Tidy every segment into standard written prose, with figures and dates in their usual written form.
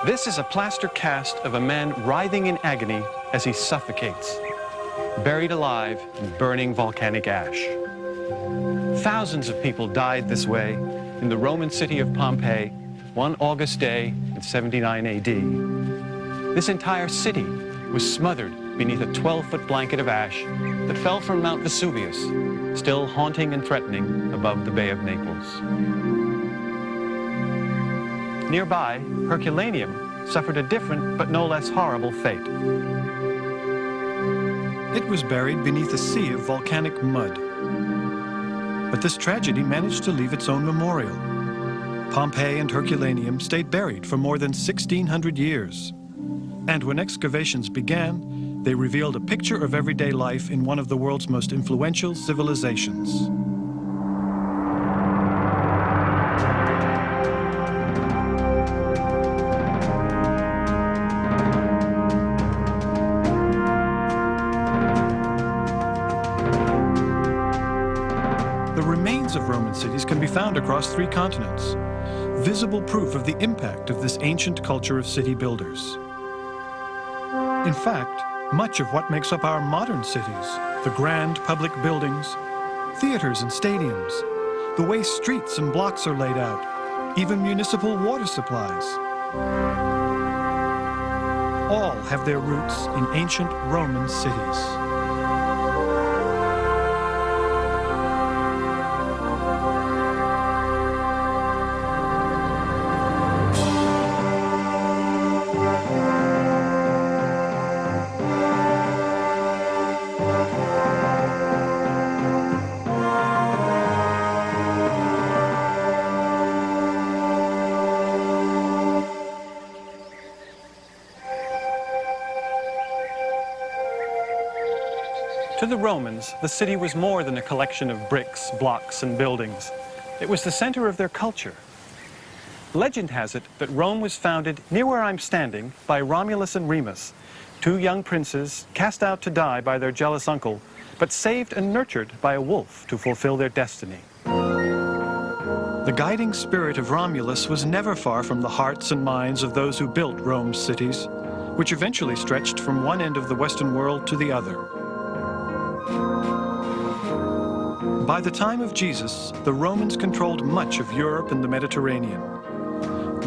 This is a plaster cast of a man writhing in agony as he suffocates, buried alive in burning volcanic ash. Thousands of people died this way in the Roman city of Pompeii one August day in 79 AD. This entire city was smothered beneath a 12-foot blanket of ash that fell from Mount Vesuvius, still haunting and threatening above the Bay of Naples. Nearby, Herculaneum suffered a different but no less horrible fate. It was buried beneath a sea of volcanic mud. But this tragedy managed to leave its own memorial. Pompeii and Herculaneum stayed buried for more than 1,600 years. And when excavations began, they revealed a picture of everyday life in one of the world's most influential civilizations. The remains of Roman cities can be found across 3 continents, visible proof of the impact of this ancient culture of city builders. In fact, much of what makes up our modern cities, the grand public buildings, theaters and stadiums, the way streets and blocks are laid out, even municipal water supplies, all have their roots in ancient Roman cities. To the Romans, the city was more than a collection of bricks, blocks, and buildings. It was the center of their culture. Legend has it that Rome was founded near where I'm standing by Romulus and Remus, 2 young princes cast out to die by their jealous uncle, but saved and nurtured by a wolf to fulfill their destiny. The guiding spirit of Romulus was never far from the hearts and minds of those who built Rome's cities, which eventually stretched from one end of the Western world to the other. By the time of Jesus, the Romans controlled much of Europe and the Mediterranean.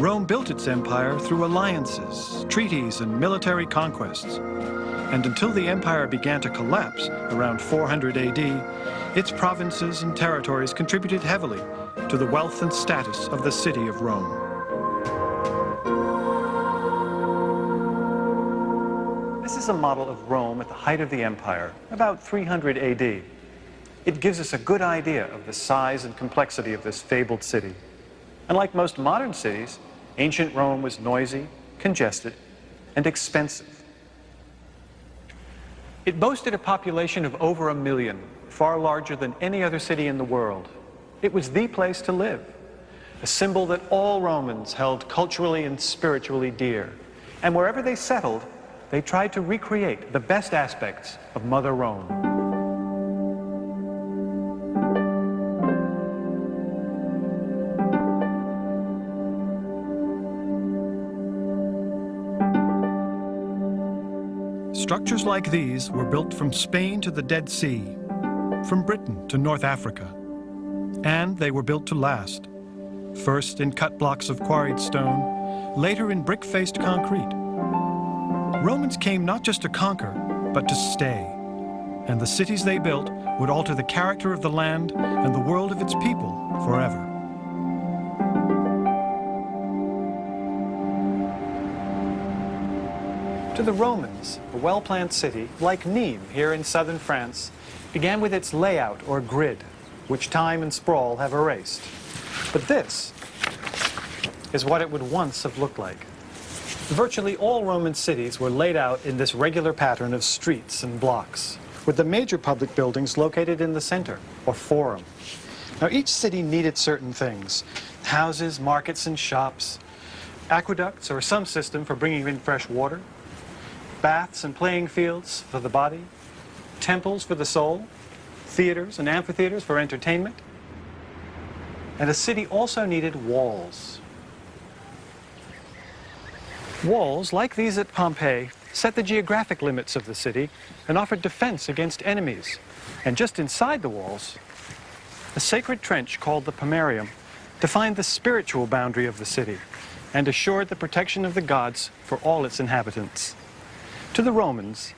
Rome built its empire through alliances, treaties, and military conquests. And until the empire began to collapse around 400 AD, its provinces and territories contributed heavily to the wealth and status of the city of Rome. This is a model of Rome at the height of the empire, about 300 AD. It gives us a good idea of the size and complexity of this fabled city. And like most modern cities, ancient Rome was noisy, congested, and expensive. It boasted a population of over 1 million, far larger than any other city in the world. It was the place to live, a symbol that all Romans held culturally and spiritually dear. And wherever they settled, they tried to recreate the best aspects of Mother Rome. Structures like these were built from Spain to the Dead Sea, from Britain to North Africa. And they were built to last, first in cut blocks of quarried stone, later in brick-faced concrete. Romans came not just to conquer, but to stay. And the cities they built would alter the character of the land and the world of its people forever. To the Romans, a well-planned city, like Nîmes here in southern France, began with its layout or grid, which time and sprawl have erased. But this is what it would once have looked like. Virtually all Roman cities were laid out in this regular pattern of streets and blocks, with the major public buildings located in the center, or forum. Now, each city needed certain things: houses, markets, and shops, aqueducts or some system for bringing in fresh water, baths and playing fields for the body, temples for the soul, theaters and amphitheaters for entertainment. And a city also needed walls. Walls, like these at Pompeii, set the geographic limits of the city and offered defense against enemies. And just inside the walls, a sacred trench called the Pomerium defined the spiritual boundary of the city and assured the protection of the gods for all its inhabitants. To the Romans,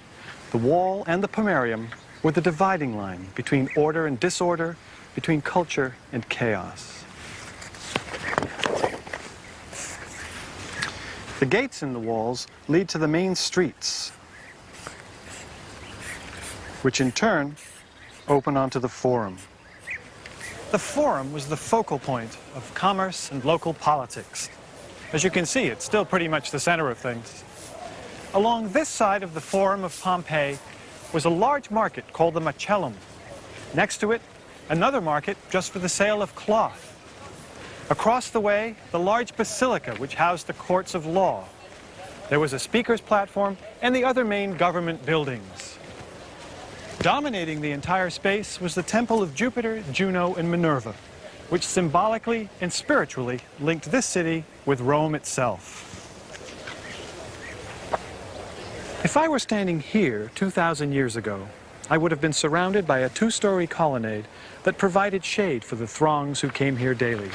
the wall and the Pomerium were the dividing line between order and disorder, between culture and chaos. The gates in the walls lead to the main streets, which in turn open onto the Forum. The Forum was the focal point of commerce and local politics. As you can see, it's still pretty much the center of things. Along this side of the Forum of Pompeii was a large market called the Macellum. Next to it, another market just for the sale of cloth. Across the way, the large basilica which housed the courts of law. There was a speaker's platform and the other main government buildings. Dominating the entire space was the temple of Jupiter, Juno, and Minerva, which symbolically and spiritually linked this city with Rome itself. If I were standing here 2,000 years ago, I would have been surrounded by a two-story colonnade that provided shade for the throngs who came here daily.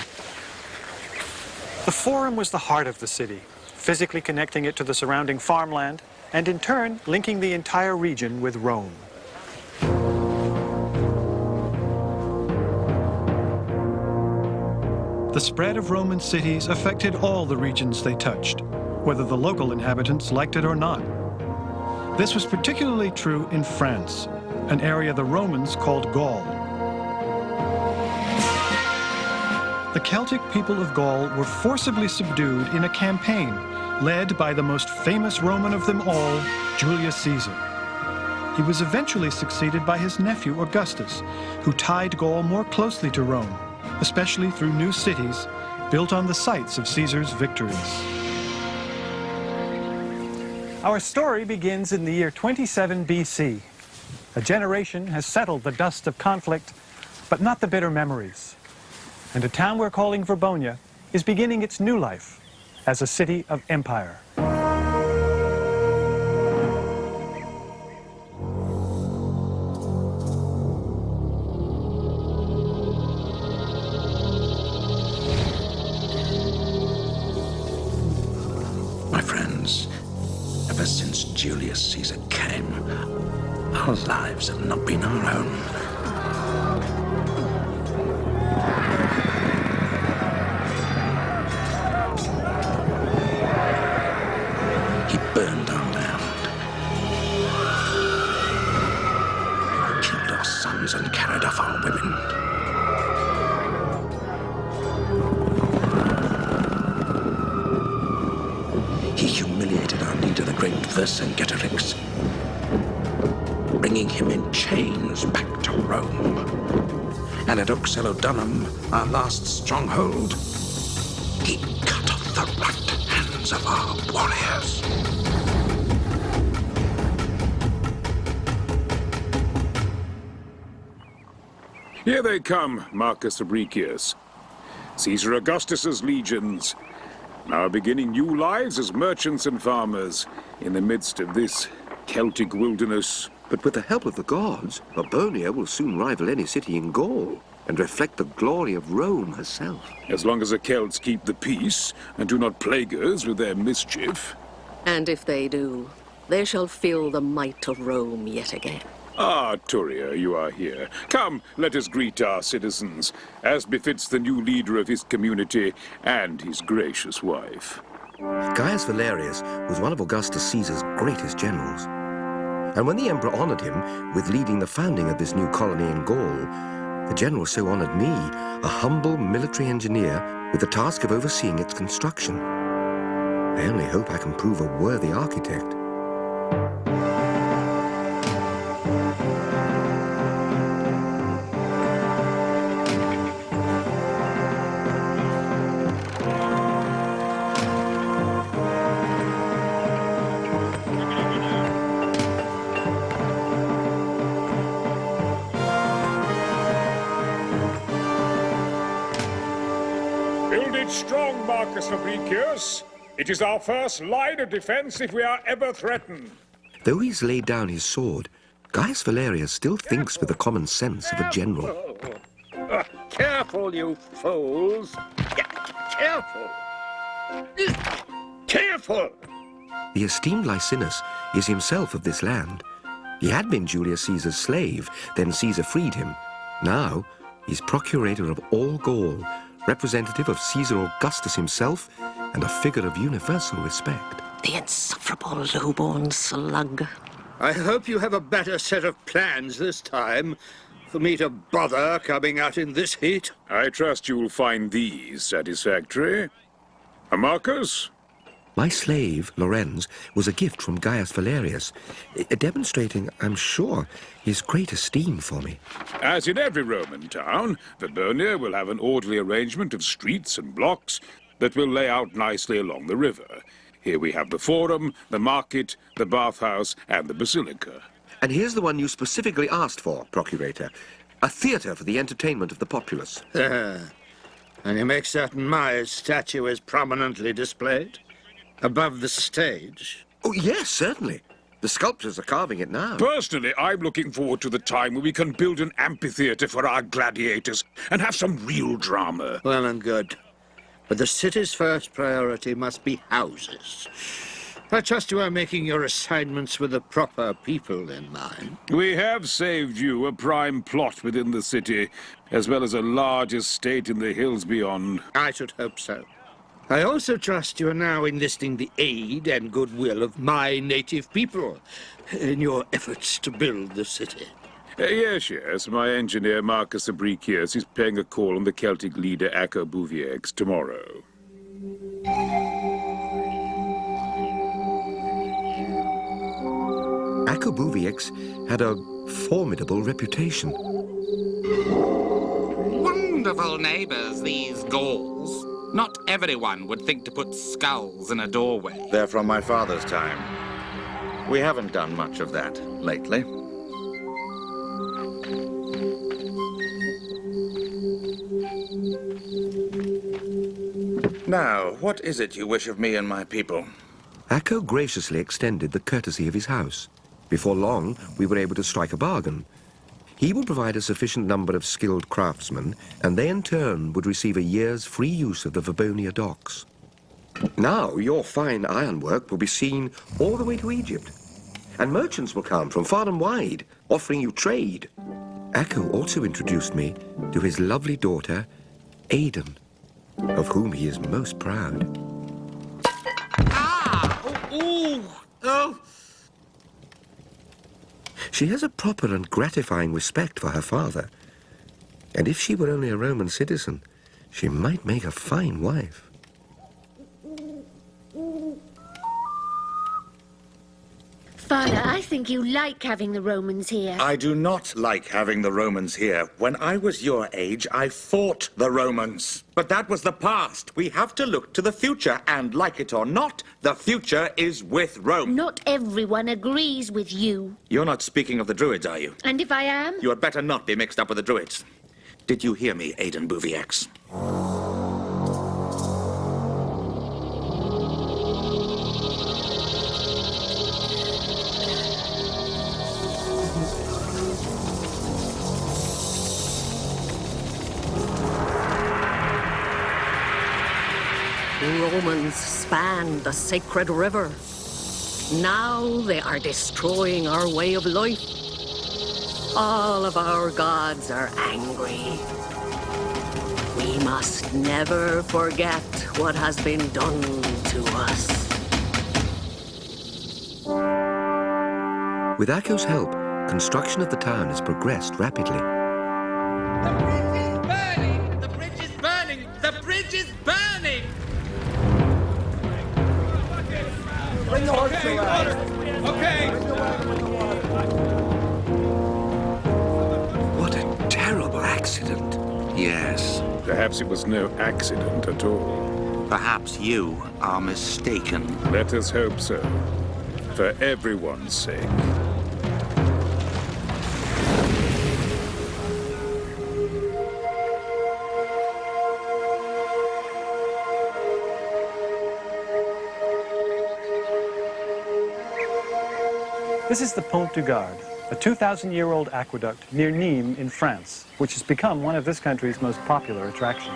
The Forum was the heart of the city, physically connecting it to the surrounding farmland, and in turn linking the entire region with Rome. The spread of Roman cities affected all the regions they touched, whether the local inhabitants liked it or not. This was particularly true in France, an area the Romans called Gaul. The Celtic people of Gaul were forcibly subdued in a campaign led by the most famous Roman of them all, Julius Caesar. He was eventually succeeded by his nephew Augustus, who tied Gaul more closely to Rome, especially through new cities built on the sites of Caesar's victories. Our story begins in the year 27 BC. A generation has settled the dust of conflict, but not the bitter memories. And a town we're calling Verbonia is beginning its new life as a city of empire. My friends, ever since Julius Caesar came, our lives have not been our own. He burned our land, killed our sons and carried off our women. He humiliated our leader, the great Vercingetorix, bringing him in chains back to Rome. And at Uxellodunum, our last stronghold, he cut off the right hands of our warriors. Here they come, Marcus Fabricius. Caesar Augustus's legions, now beginning new lives as merchants and farmers in the midst of this Celtic wilderness. But with the help of the gods, Verbonia will soon rival any city in Gaul and reflect the glory of Rome herself. As long as the Celts keep the peace and do not plague us with their mischief. And if they do, they shall feel the might of Rome yet again. Ah, Turia, you are here. Come, let us greet our citizens, as befits the new leader of his community and his gracious wife. Gaius Valerius was one of Augustus Caesar's greatest generals. And when the emperor honored him with leading the founding of this new colony in Gaul, the general so honored me, a humble military engineer, with the task of overseeing its construction. I only hope I can prove a worthy architect. Build it strong, Marcus Fabricius. It is our first line of defense if we are ever threatened. Though he's laid down his sword, Gaius Valerius still thinks with the common sense of a general. Careful, you fools! Careful! Careful! The esteemed Licinus is himself of this land. He had been Julius Caesar's slave, then Caesar freed him. Now, he's procurator of all Gaul, representative of Caesar Augustus himself, and a figure of universal respect. The insufferable low-born slug. I hope you have a better set of plans this time for me to bother coming out in this heat. I trust you'll find these satisfactory. Marcus? My slave, Lorenz, was a gift from Gaius Valerius, demonstrating, I'm sure, his great esteem for me. As in every Roman town, Verbonia will have an orderly arrangement of streets and blocks that will lay out nicely along the river. Here we have the Forum, the Market, the Bathhouse, and the Basilica. And here's the one you specifically asked for, Procurator. A theatre for the entertainment of the populace. And you make certain my statue is prominently displayed? Above the stage? Oh, yes, certainly. The sculptors are carving it now. Personally, I'm looking forward to the time when we can build an amphitheatre for our gladiators and have some real drama. Well and good. But the city's first priority must be houses. I trust you are making your assignments with the proper people in mind. We have saved you a prime plot within the city, as well as a large estate in the hills beyond. I should hope so. I also trust you are now enlisting the aid and goodwill of my native people in your efforts to build the city. Yes. My engineer, Marcus Abricius, is paying a call on the Celtic leader, Acco Buviex, tomorrow. Acco Buviex had a formidable reputation. Wonderful neighbors, these Gauls. Not everyone would think to put skulls in a doorway. They're from my father's time. We haven't done much of that lately. Now, what is it you wish of me and my people? Acco graciously extended the courtesy of his house. Before long, we were able to strike a bargain. He would provide a sufficient number of skilled craftsmen, and they in turn would receive a year's free use of the Verbonia docks. Now your fine ironwork will be seen all the way to Egypt, and merchants will come from far and wide, offering you trade. Acco also introduced me to his lovely daughter, Aidan, of whom he is most proud. She has a proper and gratifying respect for her father, and if she were only a Roman citizen, she might make a fine wife. Father, I think you like having the Romans here. I do not like having the Romans here. When I was your age, I fought the Romans. But that was the past. We have to look to the future, and like it or not, the future is with Rome. Not everyone agrees with you. You're not speaking of the Druids, are you? And if I am? You had better not be mixed up with the Druids. Did you hear me, Aidan Buviex? Romans spanned the sacred river. Now they are destroying our way of life. All of our gods are angry. We must never forget what has been done to us. With Acco's help, construction of the town has progressed rapidly. The bridge is burning! The bridge is burning! The bridge is burning! Bring the horse to water. Okay! What a terrible accident. Yes. Perhaps it was no accident at all. Perhaps you are mistaken. Let us hope so, for everyone's sake. This is the Pont du Gard, a 2,000-year-old aqueduct near Nîmes in France, which has become one of this country's most popular attractions.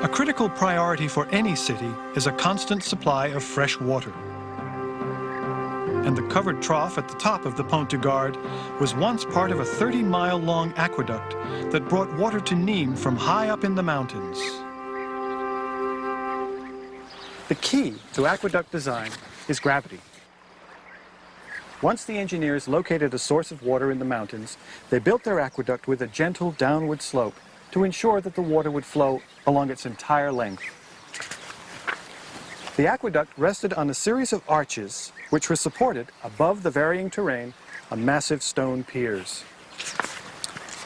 A critical priority for any city is a constant supply of fresh water. And the covered trough at the top of the Pont du Gard was once part of a 30-mile-long aqueduct that brought water to Nîmes from high up in the mountains. The key to aqueduct design is gravity. Once the engineers located a source of water in the mountains, they built their aqueduct with a gentle downward slope to ensure that the water would flow along its entire length. The aqueduct rested on a series of arches which were supported above the varying terrain on massive stone piers.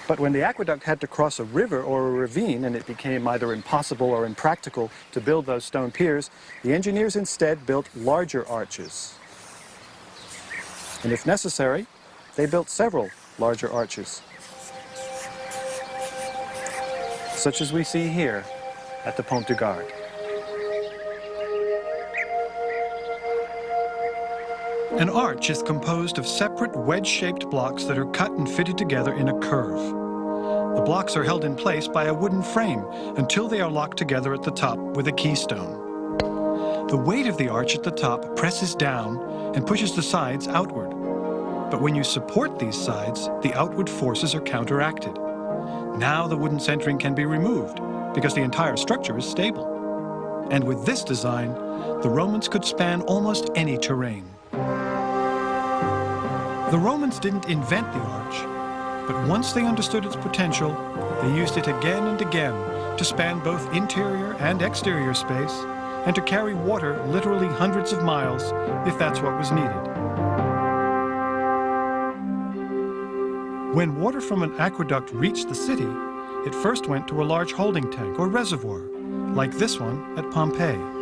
But when the aqueduct had to cross a river or a ravine and it became either impossible or impractical to build those stone piers, the engineers instead built larger arches. And if necessary, they built several larger arches, such as we see here at the Pont du Gard. An arch is composed of separate wedge-shaped blocks that are cut and fitted together in a curve. The blocks are held in place by a wooden frame until they are locked together at the top with a keystone. The weight of the arch at the top presses down and pushes the sides outward. But when you support these sides, the outward forces are counteracted. Now the wooden centering can be removed because the entire structure is stable. And with this design, the Romans could span almost any terrain. The Romans didn't invent the arch, but once they understood its potential, they used it again and again to span both interior and exterior space and to carry water literally hundreds of miles if that's what was needed. When water from an aqueduct reached the city, it first went to a large holding tank or reservoir, like this one at Pompeii.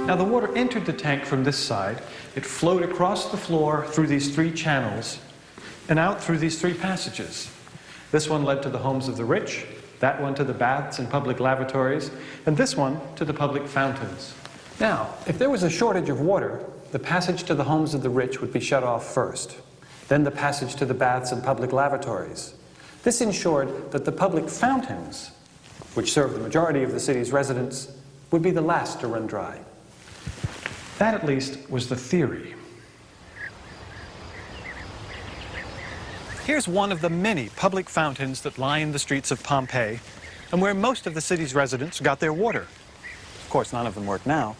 Now the water entered the tank from this side. It flowed across the floor through these three channels and out through these three passages. This one led to the homes of the rich, that one to the baths and public lavatories, and this one to the public fountains. Now, if there was a shortage of water, the passage to the homes of the rich would be shut off first, then the passage to the baths and public lavatories. This ensured that the public fountains, which served the majority of the city's residents, would be the last to run dry. That, at least, was the theory. Here's one of the many public fountains that line the streets of Pompeii and where most of the city's residents got their water. Of course, none of them work now,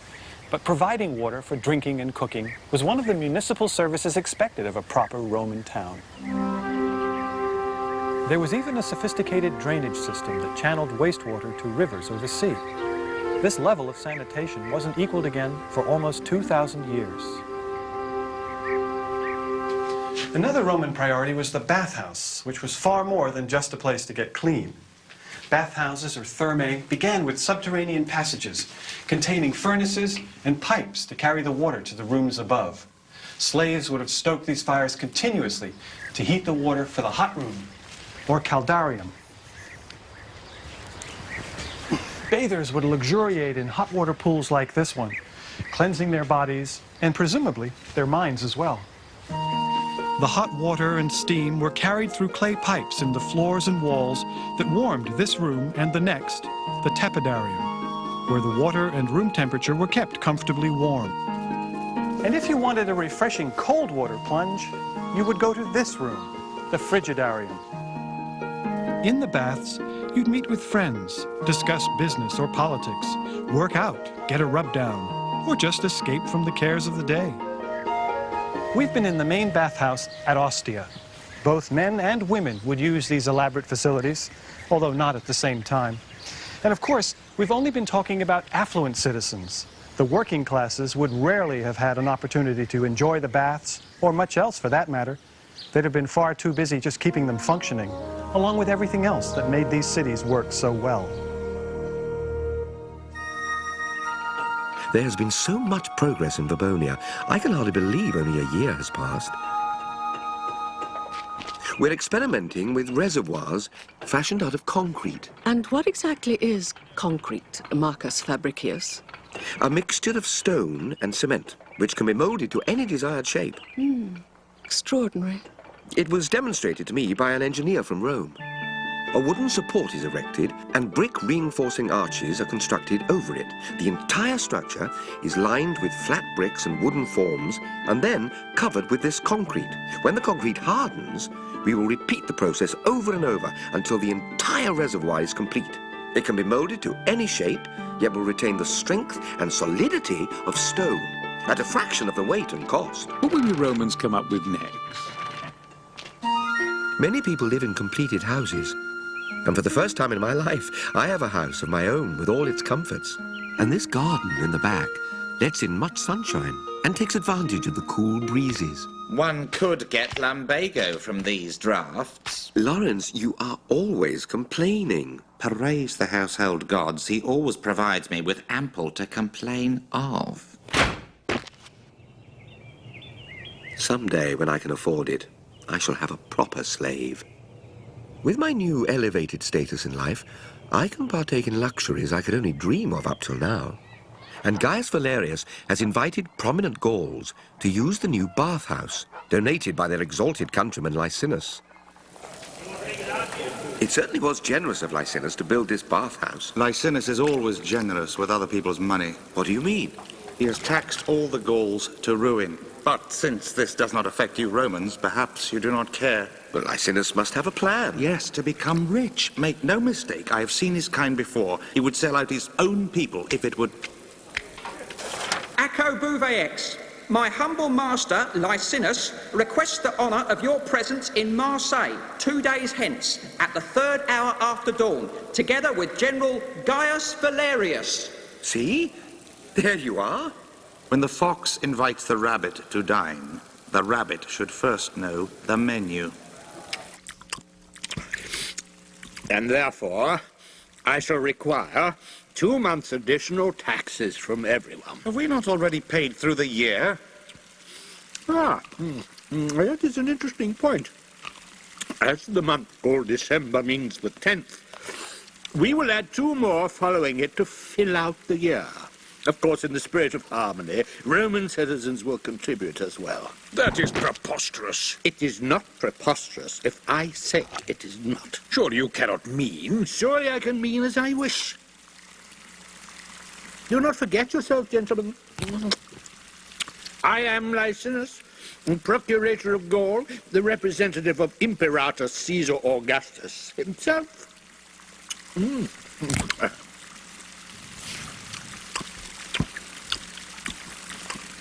but providing water for drinking and cooking was one of the municipal services expected of a proper Roman town. There was even a sophisticated drainage system that channeled wastewater to rivers or the sea. This level of sanitation wasn't equaled again for almost 2,000 years. Another Roman priority was the bathhouse, which was far more than just a place to get clean. Bathhouses, or thermae, began with subterranean passages containing furnaces and pipes to carry the water to the rooms above. Slaves would have stoked these fires continuously to heat the water for the hot room, or caldarium. Bathers would luxuriate in hot water pools like this one, cleansing their bodies and presumably their minds as well. The hot water and steam were carried through clay pipes in the floors and walls that warmed this room and the next, the tepidarium, where the water and room temperature were kept comfortably warm. And if you wanted a refreshing cold water plunge, you would go to this room, the frigidarium. In the baths, you'd meet with friends, discuss business or politics, work out, get a rub down, or just escape from the cares of the day. We've been in the main bathhouse at Ostia. Both men and women would use these elaborate facilities, although not at the same time. And of course, we've only been talking about affluent citizens. The working classes would rarely have had an opportunity to enjoy the baths, or much else for that matter. They'd have been far too busy just keeping them functioning, along with everything else that made these cities work so well. There has been so much progress in Babylonia, I can hardly believe only a year has passed. We're experimenting with reservoirs fashioned out of concrete. And what exactly is concrete, Marcus Fabricius? A mixture of stone and cement, which can be molded to any desired shape. Extraordinary. It was demonstrated to me by an engineer from Rome. A wooden support is erected and brick reinforcing arches are constructed over it. The entire structure is lined with flat bricks and wooden forms and then covered with this concrete. When the concrete hardens, we will repeat the process over and over until the entire reservoir is complete. It can be molded to any shape, yet will retain the strength and solidity of stone at a fraction of the weight and cost. What will the Romans come up with next? Many people live in completed houses. And for the first time in my life, I have a house of my own with all its comforts. And this garden in the back lets in much sunshine and takes advantage of the cool breezes. One could get lumbago from these drafts. Lawrence, you are always complaining. Praise the household gods. He always provides me with ample to complain of. Someday, when I can afford it, I shall have a proper slave. With my new elevated status in life, I can partake in luxuries I could only dream of up till now. And Gaius Valerius has invited prominent Gauls to use the new bathhouse, donated by their exalted countryman Licinus. It certainly was generous of Licinus to build this bathhouse. Licinus is always generous with other people's money. What do you mean? He has taxed all the Gauls to ruin. But since this does not affect you Romans, perhaps you do not care. But Licinus must have a plan. Yes, to become rich. Make no mistake, I have seen his kind before. He would sell out his own people if it would... Acco Bouvex, my humble master, Licinus, requests the honour of your presence in Marseille 2 days hence, at the 3rd hour after dawn, together with General Gaius Valerius. See? There you are. When the fox invites the rabbit to dine, the rabbit should first know the menu. And therefore, I shall require 2 months' additional taxes from everyone. Have we not already paid through the year? That is an interesting point. As the month called December means the 10th, we will add 2 more following it to fill out the year. Of course, in the spirit of harmony, Roman citizens will contribute as well. That is preposterous. It is not preposterous if I say it is not. Surely you cannot mean... Surely I can mean as I wish. Do not forget yourself, gentlemen. I am Licinus, Procurator of Gaul, the representative of Imperator Caesar Augustus himself.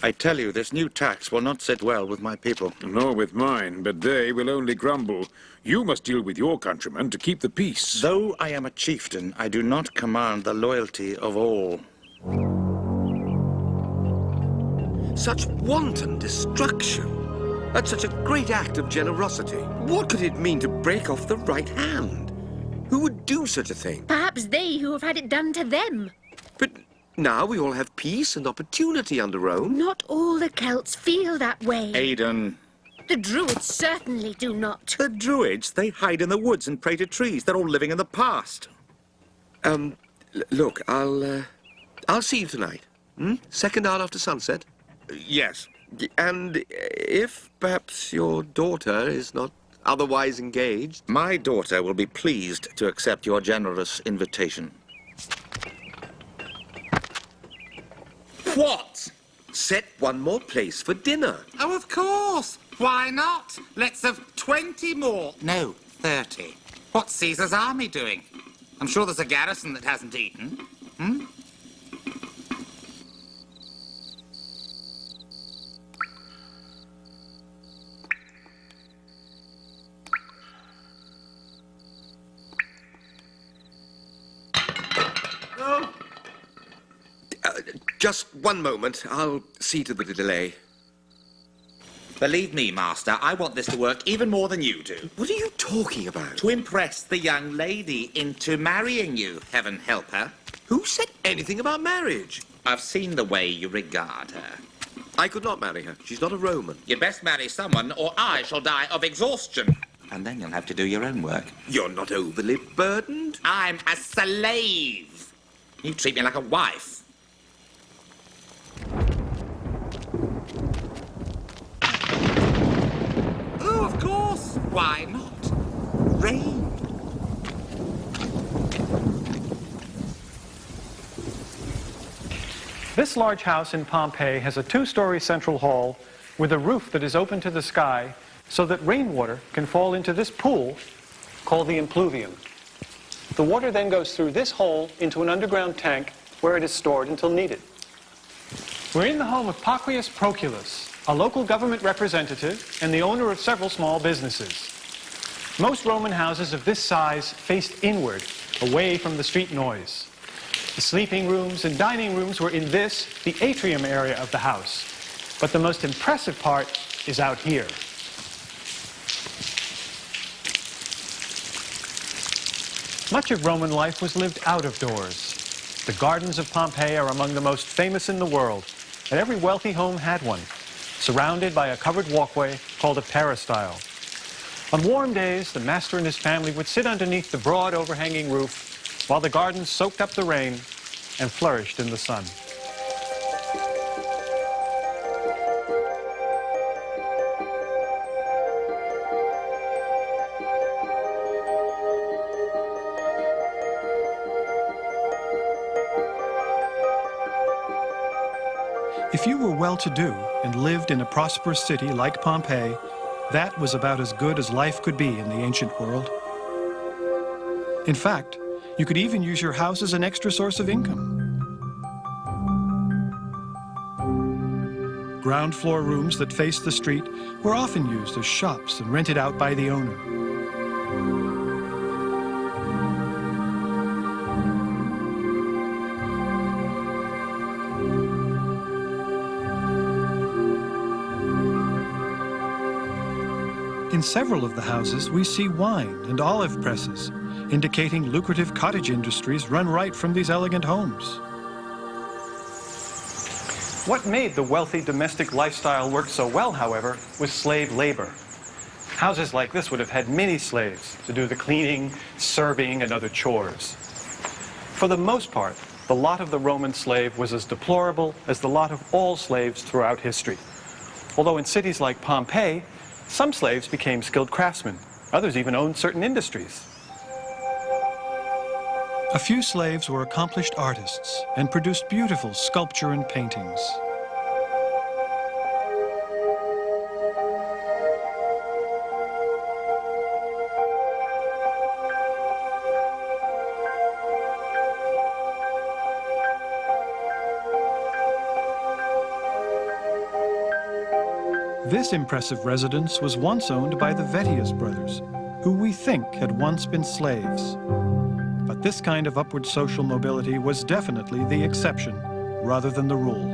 I tell you, this new tax will not sit well with my people. Nor with mine, but they will only grumble. You must deal with your countrymen to keep the peace. Though I am a chieftain, I do not command the loyalty of all. Such wanton destruction. That's such a great act of generosity. What could it mean to break off the right hand? Who would do such a thing? Perhaps they who have had it done to them. But now we all have peace and opportunity under Rome. Not all the Celts feel that way. Aidan. The Druids certainly do not. The Druids, they hide in the woods and pray to trees. They're all living in the past. Look, I'll see you tonight. 2nd hour after sunset. Yes. And if perhaps your daughter is not otherwise engaged... My daughter will be pleased to accept your generous invitation. What? Set one more place for dinner. Oh, of course. Why not? Let's have 20 more. No, 30. What's Caesar's army doing? I'm sure there's a garrison that hasn't eaten. Just one moment. I'll see to the delay. Believe me, Master, I want this to work even more than you do. What are you talking about? To impress the young lady into marrying you, heaven help her. Who said anything about marriage? I've seen the way you regard her. I could not marry her. She's not a Roman. You'd best marry someone, or I shall die of exhaustion. And then you'll have to do your own work. You're not overly burdened. I'm a slave. You treat me like a wife. Oh, of course. Why not? Rain. This large house in Pompeii has a 2-story central hall with a roof that is open to the sky so that rainwater can fall into this pool called the impluvium. The water then goes through this hole into an underground tank where it is stored until needed. We're in the home of Paquius Proculus, a local government representative and the owner of several small businesses. Most Roman houses of this size faced inward, away from the street noise. The sleeping rooms and dining rooms were in this, the atrium area of the house. But the most impressive part is out here. Much of Roman life was lived out of doors. The gardens of Pompeii are among the most famous in the world, and every wealthy home had one, surrounded by a covered walkway called a peristyle. On warm days, the master and his family would sit underneath the broad overhanging roof while the gardens soaked up the rain and flourished in the sun. If you were well-to-do and lived in a prosperous city like Pompeii, that was about as good as life could be in the ancient world. In fact, you could even use your house as an extra source of income. Ground floor rooms that faced the street were often used as shops and rented out by the owner. In several of the houses, we see wine and olive presses, indicating lucrative cottage industries run right from these elegant homes. What made the wealthy domestic lifestyle work so well, however, was slave labor. Houses like this would have had many slaves to do the cleaning, serving, and other chores. For the most part, the lot of the Roman slave was as deplorable as the lot of all slaves throughout history. Although in cities like Pompeii, some slaves became skilled craftsmen. Others even owned certain industries. A few slaves were accomplished artists and produced beautiful sculpture and paintings. This impressive residence was once owned by the Vettius brothers, who we think had once been slaves. But this kind of upward social mobility was definitely the exception rather than the rule.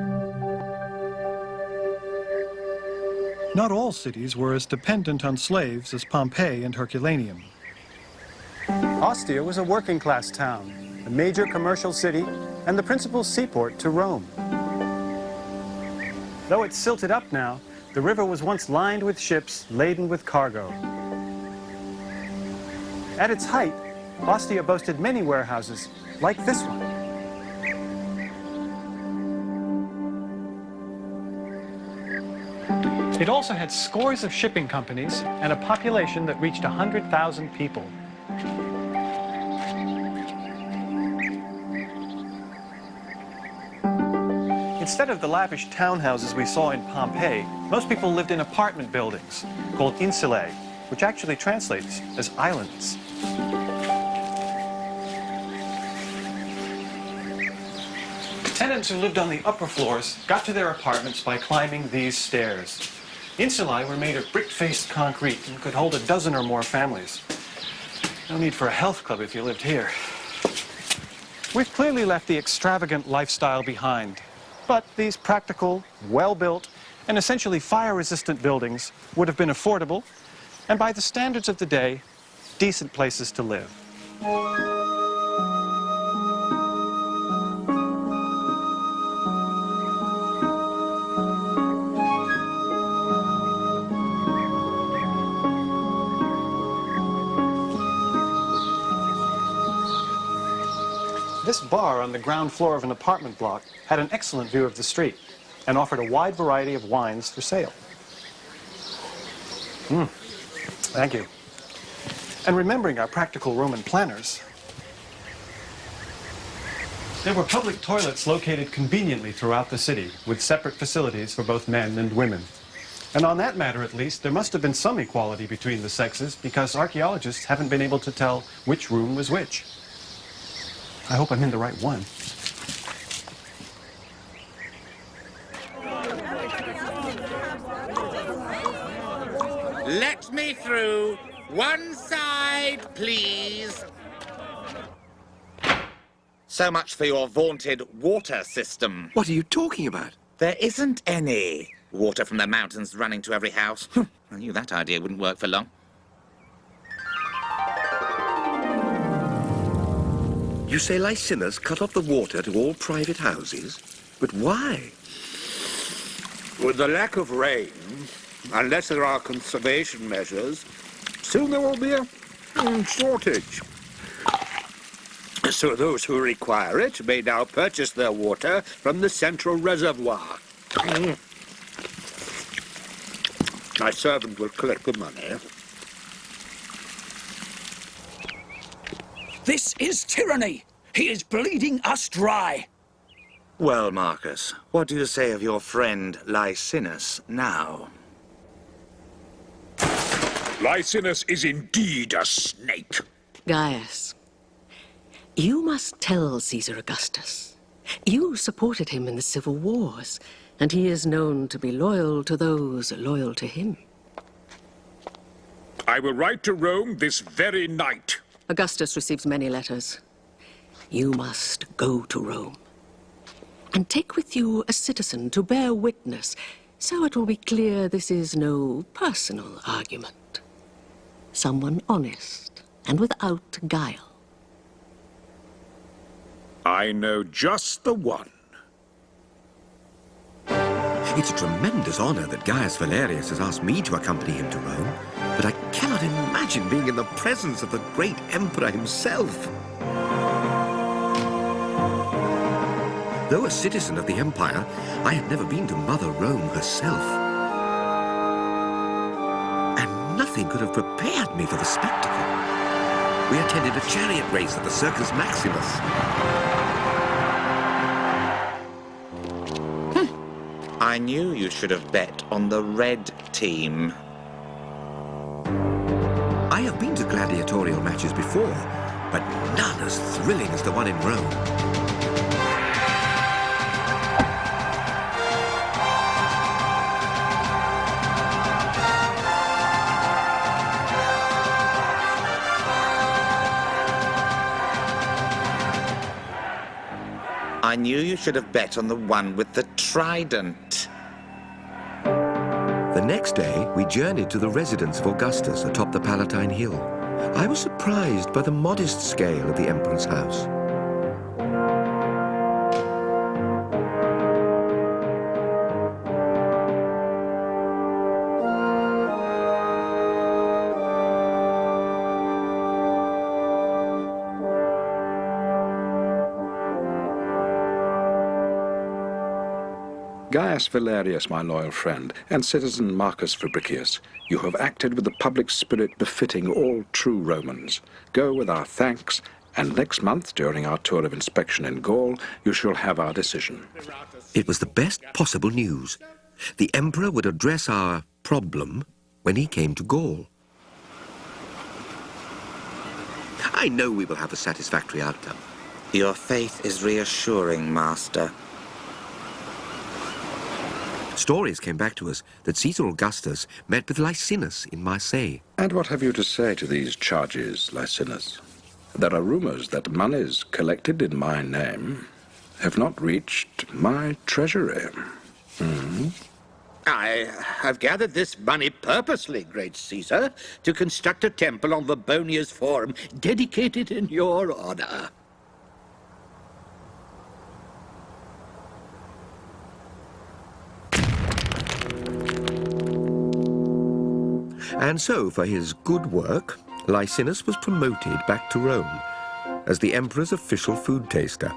Not all cities were as dependent on slaves as Pompeii and Herculaneum. Ostia was a working-class town, a major commercial city, and the principal seaport to Rome. Though it's silted up now, the river was once lined with ships laden with cargo. At its height, Ostia boasted many warehouses, like this one. It also had scores of shipping companies and a population that reached 100,000 people. Instead of the lavish townhouses we saw in Pompeii, most people lived in apartment buildings called insulae, which actually translates as islands. Tenants who lived on the upper floors got to their apartments by climbing these stairs. Insulae were made of brick-faced concrete and could hold a dozen or more families. No need for a health club if you lived here. We've clearly left the extravagant lifestyle behind. But these practical, well-built, and essentially fire-resistant buildings would have been affordable, and by the standards of the day, decent places to live. This bar on the ground floor of an apartment block had an excellent view of the street and offered a wide variety of wines for sale. Thank you. And remembering our practical Roman planners, there were public toilets located conveniently throughout the city with separate facilities for both men and women. And on that matter, at least, there must have been some equality between the sexes because archaeologists haven't been able to tell which room was which. I hope I'm in the right one. Let me through. One side, please. So much for your vaunted water system. What are you talking about? There isn't any. Water from the mountains running to every house. I knew that idea wouldn't work for long. You say Licinus cut off the water to all private houses? But why? With the lack of rain, unless there are conservation measures, soon there will be a shortage. So those who require it may now purchase their water from the central reservoir. My servant will collect the money. This is tyranny. He is bleeding us dry. Well, Marcus, what do you say of your friend Licinus now? Licinus is indeed a snake. Gaius, you must tell Caesar Augustus. You supported him in the civil wars, and he is known to be loyal to those loyal to him. I will write to Rome this very night. Augustus receives many letters. You must go to Rome. And take with you a citizen to bear witness, so it will be clear this is no personal argument. Someone honest and without guile. I know just the one. It's a tremendous honor that Gaius Valerius has asked me to accompany him to Rome, but I cannot imagine being in the presence of the great emperor himself. Though a citizen of the empire, I had never been to Mother Rome herself. And nothing could have prepared me for the spectacle. We attended a chariot race at the Circus Maximus. I knew you should have bet on the red team. I have been to gladiatorial matches before, but none as thrilling as the one in Rome. I knew you should have bet on the one with the trident. The next day, we journeyed to the residence of Augustus atop the Palatine Hill. I was surprised by the modest scale of the emperor's house. Gaius Valerius, my loyal friend, and citizen Marcus Fabricius, you have acted with the public spirit befitting all true Romans. Go with our thanks, and next month, during our tour of inspection in Gaul, you shall have our decision. It was the best possible news. The emperor would address our problem when he came to Gaul. I know we will have a satisfactory outcome. Your faith is reassuring, Master. Stories came back to us that Caesar Augustus met with Licinus in Marseille. And what have you to say to these charges, Licinus? There are rumors that monies collected in my name have not reached my treasury. I have gathered this money purposely, great Caesar, to construct a temple on Vabonia's Forum dedicated in your honor. And so, for his good work, Licinus was promoted back to Rome. as the emperor's official food taster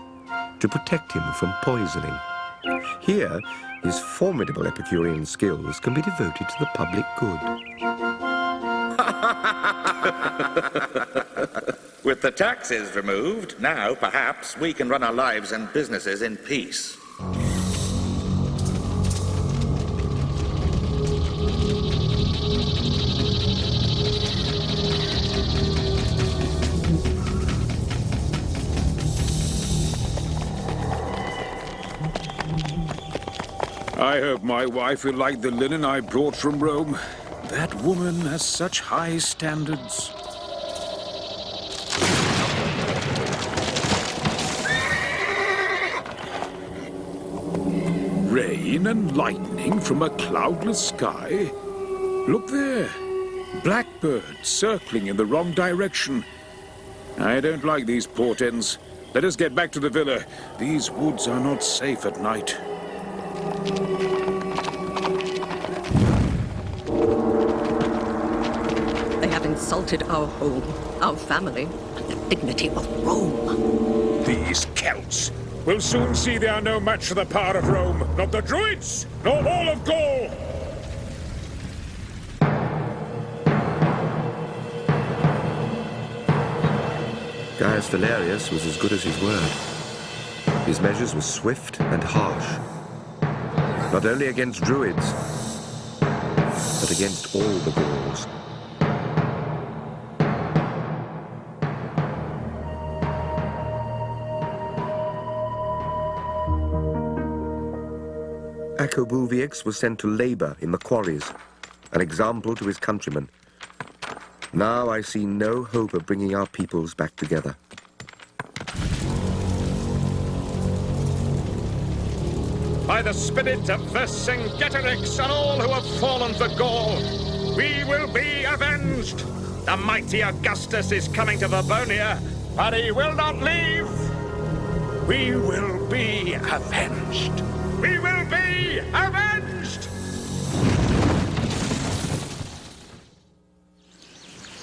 to protect him from poisoning. Here, his formidable Epicurean skills can be devoted to the public good. With the taxes removed, now perhaps we can run our lives and businesses in peace. I hope my wife will like the linen I brought from Rome. That woman has such high standards. Rain and lightning from a cloudless sky? Look there. Blackbirds circling in the wrong direction. I don't like these portents. Let us get back to the villa. These woods are not safe at night. They have insulted our home, our family, and the dignity of Rome. These Celts will soon see they are no match for the power of Rome, not the Druids, nor all of Gaul. Gaius Valerius was as good as his word. His measures were swift and harsh, not only against Druids, but against all the Gauls. Jacobuvius was sent to labor in the quarries, an example to his countrymen. Now I see no hope of bringing our peoples back together. By the spirit of Vercingetorix and all who have fallen for Gaul, we will be avenged. The mighty Augustus is coming to Verbonia, but he will not leave. We will be avenged. We will be avenged!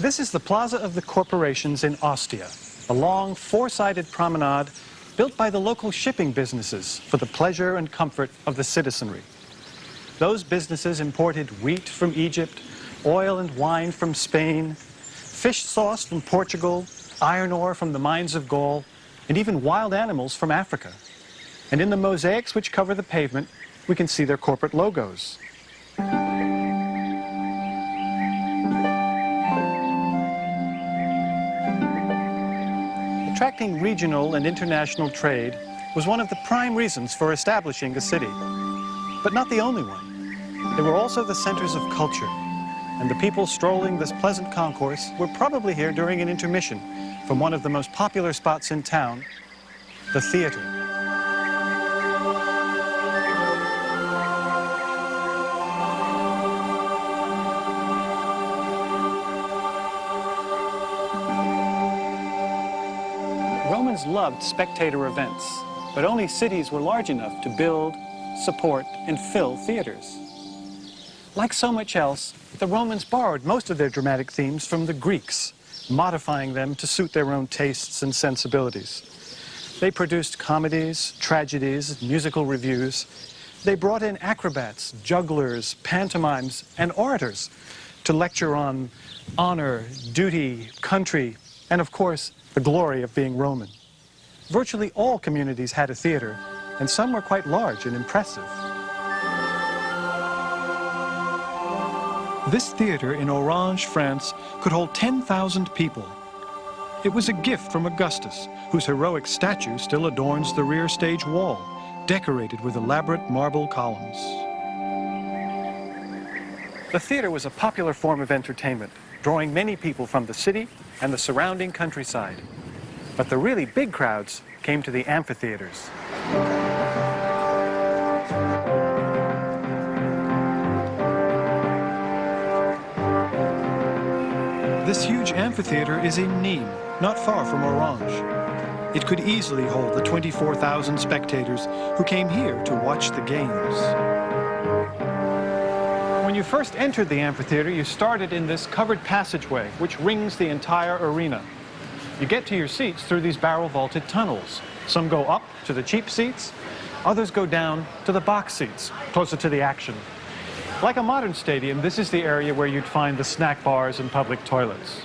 This is the Plaza of the Corporations in Ostia, a long four-sided promenade built by the local shipping businesses for the pleasure and comfort of the citizenry. Those businesses imported wheat from Egypt, oil and wine from Spain, fish sauce from Portugal, iron ore from the mines of Gaul, and even wild animals from Africa. And in the mosaics which cover the pavement, we can see their corporate logos. Attracting regional and international trade was one of the prime reasons for establishing a city, but not the only one. They were also the centers of culture, and the people strolling this pleasant concourse were probably here during an intermission from one of the most popular spots in town, the theater. Romans loved spectator events, but only cities were large enough to build, support, and fill theaters. Like so much else, the Romans borrowed most of their dramatic themes from the Greeks, modifying them to suit their own tastes and sensibilities. They produced comedies, tragedies, musical reviews. They brought in acrobats, jugglers, pantomimes, and orators to lecture on honor, duty, country, and of course, the glory of being Roman. Virtually all communities had a theater, and some were quite large and impressive. This theater in Orange, France, could hold 10,000 people. It was a gift from Augustus, whose heroic statue still adorns the rear stage wall, decorated with elaborate marble columns. The theater was a popular form of entertainment, drawing many people from the city and the surrounding countryside. But the really big crowds came to the amphitheaters. This huge amphitheater is in Nîmes, not far from Orange. It could easily hold the 24,000 spectators who came here to watch the games. When you first entered the amphitheater, you started in this covered passageway, which rings the entire arena. You get to your seats through these barrel-vaulted tunnels. Some go up to the cheap seats, others go down to the box seats, closer to the action. Like a modern stadium, this is the area where you'd find the snack bars and public toilets.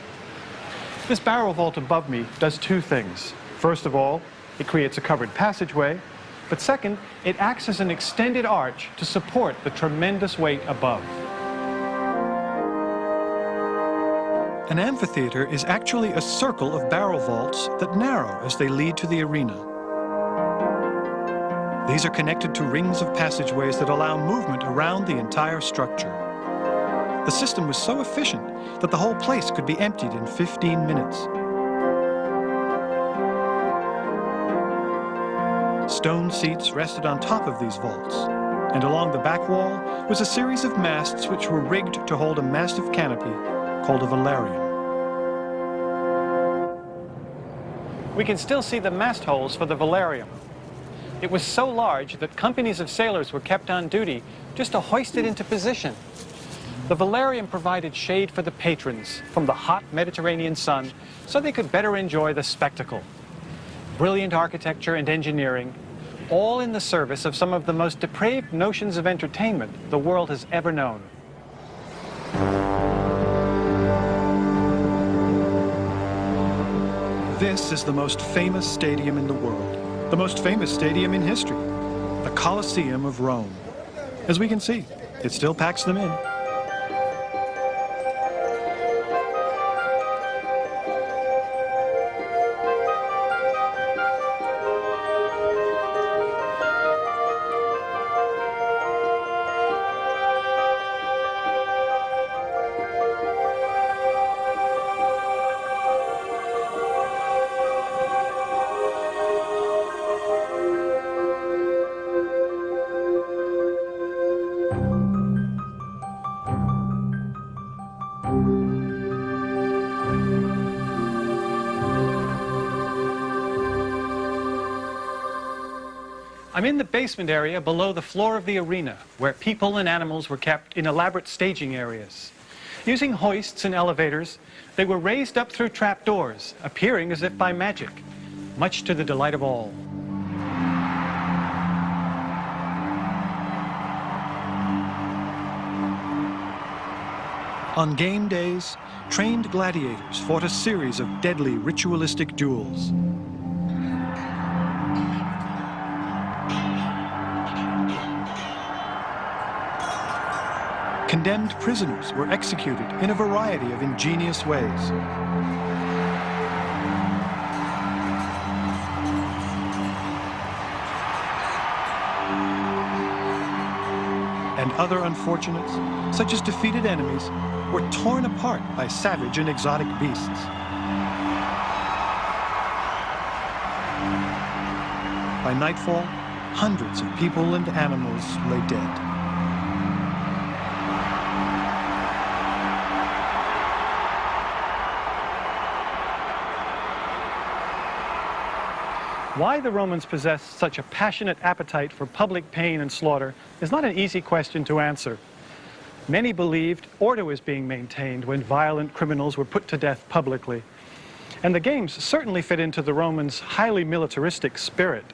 This barrel vault above me does two things. First of all, it creates a covered passageway, but second, it acts as an extended arch to support the tremendous weight above. An amphitheater is actually a circle of barrel vaults that narrow as they lead to the arena. These are connected to rings of passageways that allow movement around the entire structure. The system was so efficient that the whole place could be emptied in 15 minutes. Stone seats rested on top of these vaults, and along the back wall was a series of masts which were rigged to hold a massive canopy called a velarium. We can still see the mast holes for the velarium. It was so large that companies of sailors were kept on duty just to hoist it into position. The velarium provided shade for the patrons from the hot Mediterranean sun so they could better enjoy the spectacle. Brilliant architecture and engineering, all in the service of some of the most depraved notions of entertainment the world has ever known. This is the most famous stadium in the world, the most famous stadium in history, the Colosseum of Rome. As we can see, it still packs them in. I'm in the basement area below the floor of the arena, where people and animals were kept in elaborate staging areas. Using hoists and elevators, they were raised up through trapdoors, appearing as if by magic, much to the delight of all. On game days, trained gladiators fought a series of deadly ritualistic duels. Condemned prisoners were executed in a variety of ingenious ways. And other unfortunates, such as defeated enemies, were torn apart by savage and exotic beasts. By nightfall, hundreds of people and animals lay dead. Why the Romans possessed such a passionate appetite for public pain and slaughter is not an easy question to answer. Many believed order was being maintained when violent criminals were put to death publicly. And the games certainly fit into the Romans' highly militaristic spirit.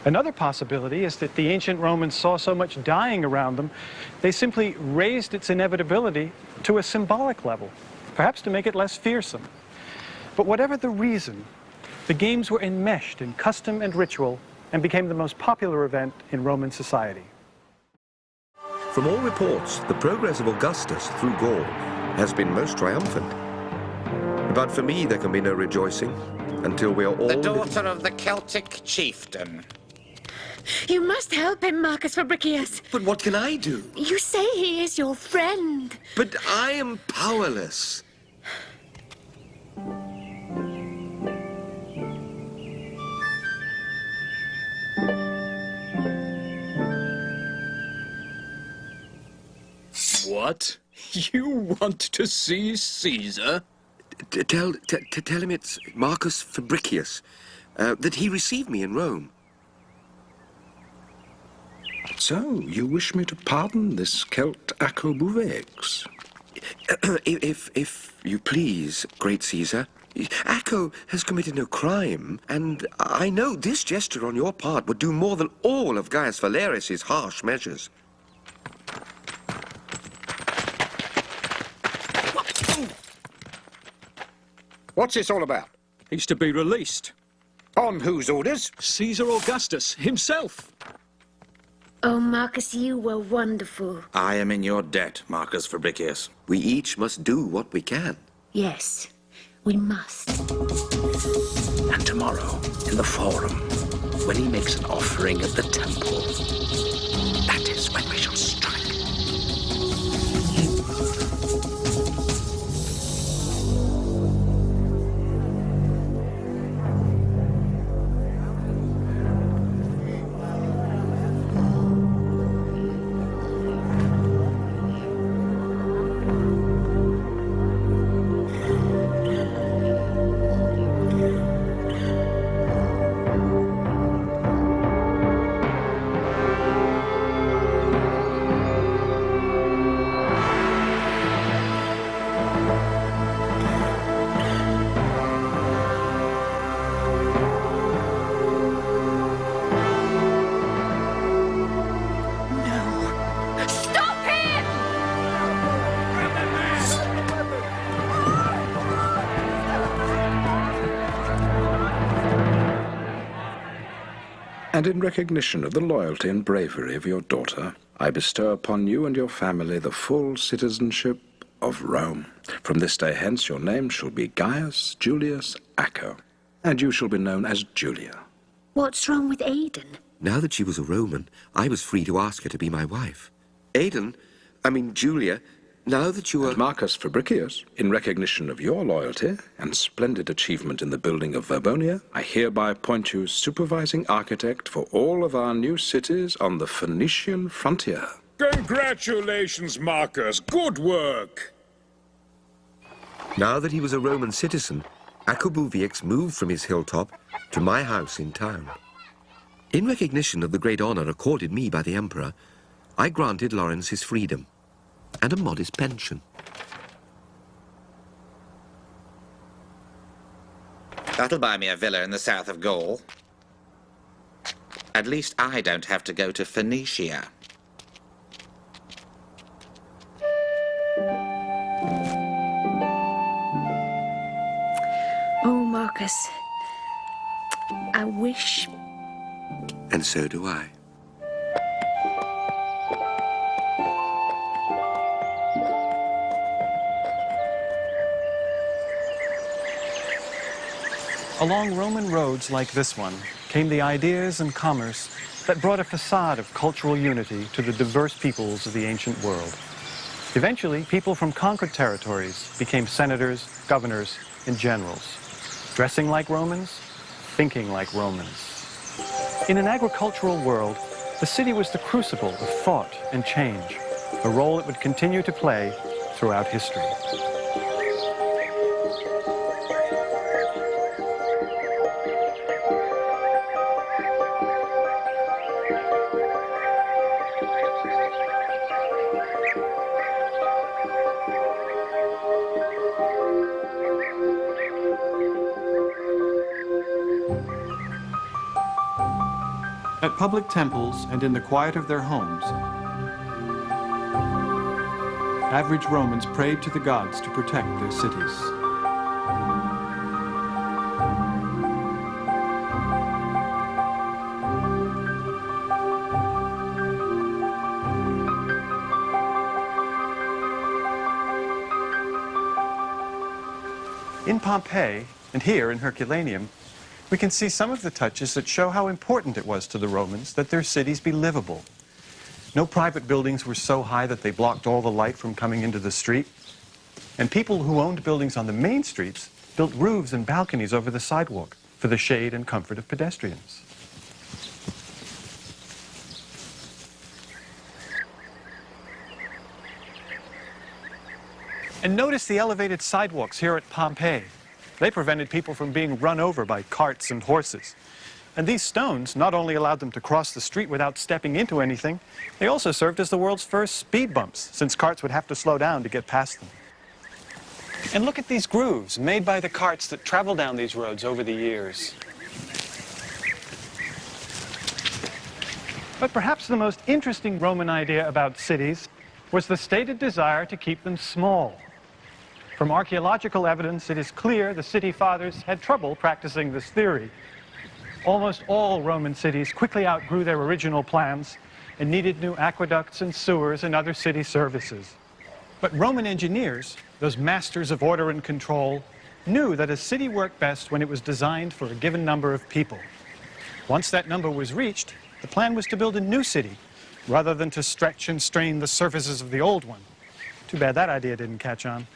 Another possibility is that the ancient Romans saw so much dying around them, they simply raised its inevitability to a symbolic level, perhaps to make it less fearsome. But whatever the reason, the games were enmeshed in custom and ritual and became the most popular event in Roman society. From all reports, the progress of Augustus through Gaul has been most triumphant. But for me, there can be no rejoicing until we are all... The daughter of the Celtic chieftain. You must help him, Marcus Fabricius. But what can I do? You say he is your friend. But I am powerless. What? You want to see Caesar? Tell him it's Marcus Fabricius, that he received me in Rome. So, you wish me to pardon this Celt Acobuveix? If you please, great Caesar. Acco has committed no crime, and I know this gesture on your part would do more than all of Gaius Valerius's harsh measures. What's this all about? He's to be released. On whose orders? Caesar Augustus himself. Oh, Marcus, you were wonderful. I am in your debt, Marcus Fabricius. We each must do what we can. Yes, we must. And tomorrow, in the Forum, when he makes an offering at the temple, that is when we shall strike. And in recognition of the loyalty and bravery of your daughter, I bestow upon you and your family the full citizenship of Rome. From this day hence your name shall be Gaius Julius Acco, and you shall be known as Julia. What's wrong with Aidan? Now that she was a Roman, I was free to ask her to be my wife. Julia, now that you are... And Marcus Fabricius, in recognition of your loyalty and splendid achievement in the building of Verbonia, I hereby appoint you supervising architect for all of our new cities on the Phoenician frontier. Congratulations, Marcus. Good work. Now that he was a Roman citizen, Acco moved from his hilltop to my house in town. In recognition of the great honor accorded me by the emperor, I granted Lawrence his freedom and a modest pension. That'll buy me a villa in the south of Gaul. At least I don't have to go to Phoenicia. Oh, Marcus, I wish... And so do I. Along Roman roads like this one came the ideas and commerce that brought a facade of cultural unity to the diverse peoples of the ancient world. Eventually, people from conquered territories became senators, governors, and generals, dressing like Romans, thinking like Romans. In an agricultural world, the city was the crucible of thought and change, a role it would continue to play throughout history. At public temples and in the quiet of their homes, average Romans prayed to the gods to protect their cities. In Pompeii, and here in Herculaneum, we can see some of the touches that show how important it was to the Romans that their cities be livable. No private buildings were so high that they blocked all the light from coming into the street. And people who owned buildings on the main streets built roofs and balconies over the sidewalk for the shade and comfort of pedestrians. And notice the elevated sidewalks here at Pompeii. They prevented people from being run over by carts and horses. And these stones not only allowed them to cross the street without stepping into anything, they also served as the world's first speed bumps, since carts would have to slow down to get past them. And look at these grooves made by the carts that travel down these roads over the years. But perhaps the most interesting Roman idea about cities was the stated desire to keep them small. From archaeological evidence, it is clear the city fathers had trouble practicing this theory. Almost all Roman cities quickly outgrew their original plans and needed new aqueducts and sewers and other city services. But Roman engineers, those masters of order and control, knew that a city worked best when it was designed for a given number of people. Once that number was reached, the plan was to build a new city, rather than to stretch and strain the surfaces of the old one. Too bad that idea didn't catch on.